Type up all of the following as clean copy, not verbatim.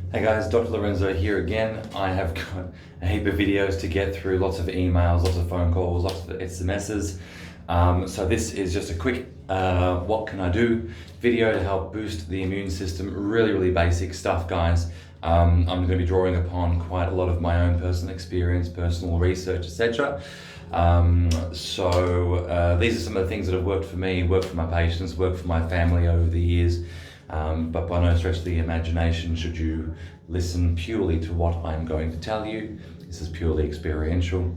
Hey guys, Dr. Lorenzo here again. I have got a heap of videos to get through, lots of emails, lots of phone calls, lots of SMSs. So this is just a quick what can I do video to help boost the immune system. Really basic stuff, guys. I'm going to be drawing upon quite a lot of my own personal experience, personal research, etc. These are some of the things that have worked for me, worked for my patients, worked for my family over the years. But by no stretch of the imagination should you listen purely to what I'm going to tell you. This is purely experiential.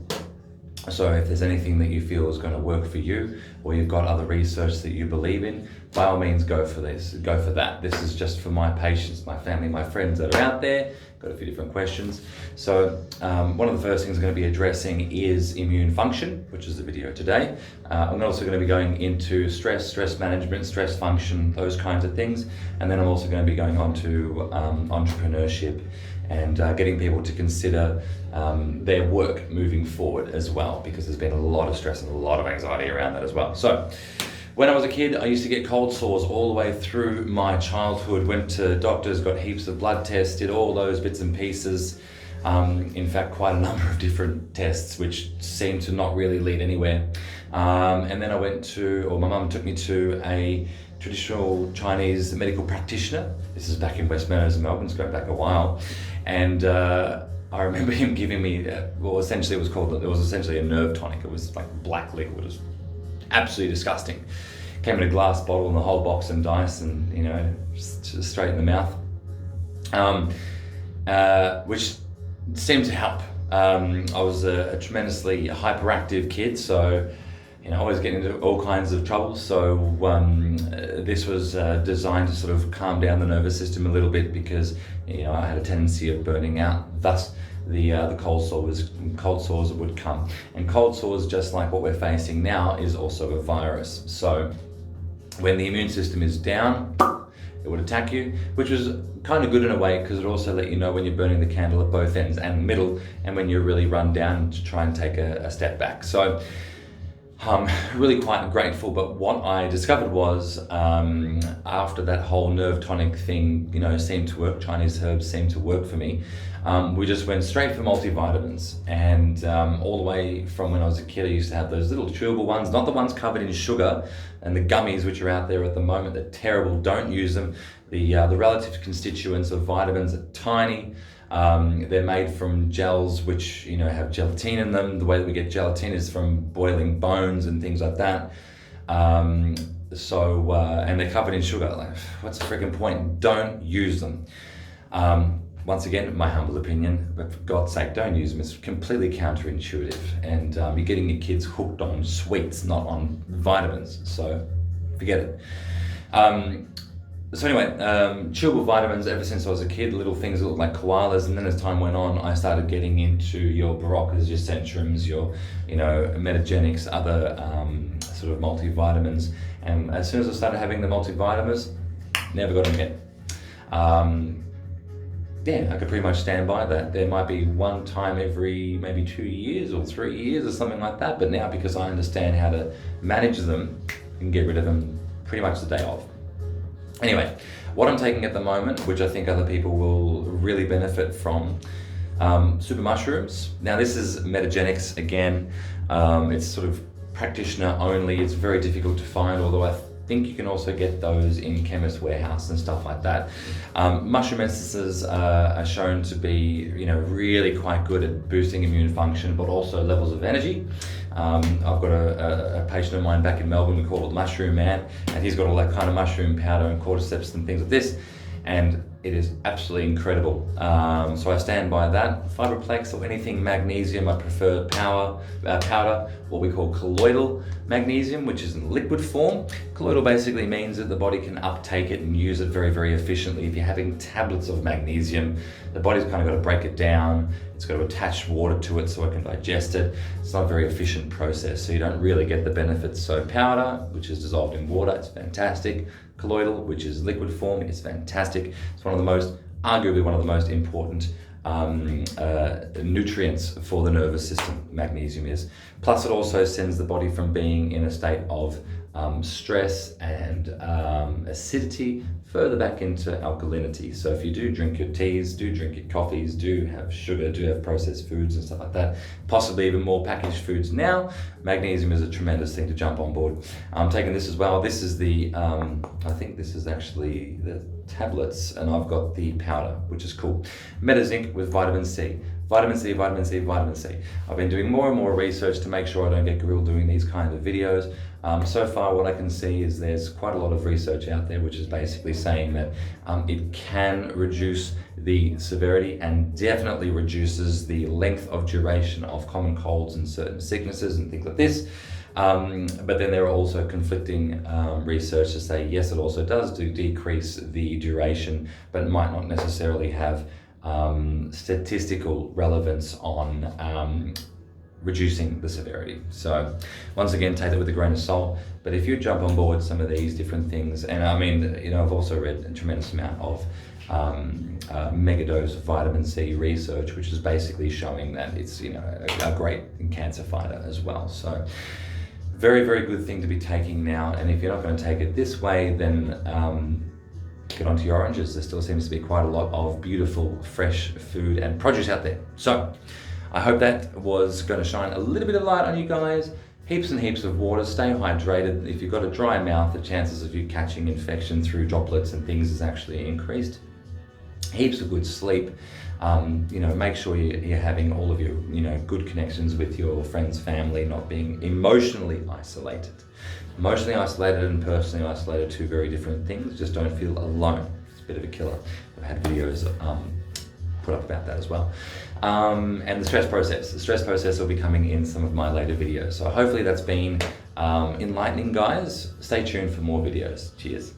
So if there's anything that you feel is going to work for you, or you've got other research that you believe in, by all means go for this, go for that. This is just for my patients, my family, my friends that are out there. Got a few different questions. So one of the first things I'm going to be addressing is immune function, which is the video today. I'm also going to be going into stress management, stress function, those kinds of things. And then I'm also going to be going on to entrepreneurship and getting people to consider their work moving forward as well, because there's been a lot of stress and a lot of anxiety around that as well. So when I was a kid, I used to get cold sores all the way through my childhood, went to doctors, got heaps of blood tests, did all those bits and pieces. In fact, quite a number of different tests, which seemed to not really lead anywhere. And then my mum took me to a traditional Chinese medical practitioner. This is back in West Meadows in Melbourne, it's going back a while. And I remember him giving me, it was essentially a nerve tonic. It was like black liquid. It was absolutely disgusting. Came in a glass bottle and the whole box and dice, and just straight in the mouth, which seemed to help. I was a tremendously hyperactive kid, so always getting into all kinds of trouble. So this was designed to sort of calm down the nervous system a little bit, because I had a tendency of burning out. Thus, the cold sores would come. And cold sores, just like what we're facing now, is also a virus. So when the immune system is down, it would attack you, which was kind of good in a way, because it also let you know when you're burning the candle at both ends and middle, and when you're really run down to try and take a step back. So really quite grateful. But what I discovered was, after that whole nerve tonic thing, seemed to work, Chinese herbs seemed to work for me, we just went straight for multivitamins. And all the way from when I was a kid, I used to have those little chewable ones, not the ones covered in sugar, and the gummies, which are out there at the moment, they're terrible, don't use them. The relative constituents of vitamins are tiny. They're made from gels which have gelatin in them. The way that we get gelatin is from boiling bones and things like that. And they're covered in sugar. Like, what's the freaking point? Don't use them. Once again, my humble opinion, but for God's sake, don't use them. It's completely counterintuitive, and you're getting your kids hooked on sweets, not on vitamins. So forget it. Chewable vitamins, ever since I was a kid, little things that look like koalas, and then as time went on, I started getting into your Baroccas, your Centrums, your Metagenics, other sort of multivitamins. And as soon as I started having the multivitamins, never got them again. I could pretty much stand by that. There might be one time every maybe 2 years or 3 years or something like that, but now, because I understand how to manage them, I can get rid of them pretty much the day of. Anyway, what I'm taking at the moment, which I think other people will really benefit from, super mushrooms. Now, this is Metagenics again. It's sort of practitioner only. It's very difficult to find, although I think you can also get those in Chemist Warehouse and stuff like that. Mushroom essences are shown to be, really quite good at boosting immune function, but also levels of energy. I've got a patient of mine back in Melbourne, we call it Mushroom Man, and he's got all that kind of mushroom powder and cordyceps and things like this, and it is absolutely incredible. So I stand by that. Fibroplex or anything magnesium, I prefer powder, what we call colloidal magnesium, which is in liquid form. Colloidal basically means that the body can uptake it and use it very efficiently. If you're having tablets of magnesium, the body's kind of got to break it down. It's got to attach water to it so it can digest it. It's not a very efficient process, so you don't really get the benefits. So powder, which is dissolved in water, it's fantastic. Colloidal, which is liquid form, is fantastic. It's arguably one of the most important nutrients for the nervous system, magnesium is. Plus, it also sends the body from being in a state of stress and acidity, further back into alkalinity. So if you do drink your teas, do drink your coffees, do have sugar, do have processed foods and stuff like that, possibly even more packaged foods now, magnesium is a tremendous thing to jump on board. I'm taking this as well. This is the, I think this is actually the tablets, and I've got the powder, which is cool. MetaZinc with vitamin C. Vitamin C, vitamin C, vitamin C. I've been doing more and more research to make sure I don't get grilled doing these kind of videos. So far what I can see is there's quite a lot of research out there which is basically saying that it can reduce the severity and definitely reduces the length of duration of common colds and certain sicknesses and things like this. But then there are also conflicting research to say yes, it also does decrease the duration, but it might not necessarily have statistical relevance on reducing the severity. So once again, take that with a grain of salt. But if you jump on board some of these different things, and I mean, you know, I've also read a tremendous amount of megadose vitamin C research, which is basically showing that it's, you know, a great cancer fighter as well. So very, very good thing to be taking now. And if you're not going to take it this way, then get onto your oranges. There still seems to be quite a lot of beautiful, fresh food and produce out there. So I hope that was going to shine a little bit of light on you guys. Heaps and heaps of water, stay hydrated. If you've got a dry mouth, the chances of you catching infection through droplets and things is actually increased. Heaps of good sleep. You know, make sure you're having all of your, you know, good connections with your friends, family, not being emotionally isolated. Emotionally isolated and personally isolated, two very different things. Just don't feel alone. It's a bit of a killer. I've had videos put up about that as well. And the stress process. The stress process will be coming in some of my later videos. So hopefully that's been enlightening, guys. Stay tuned for more videos. Cheers.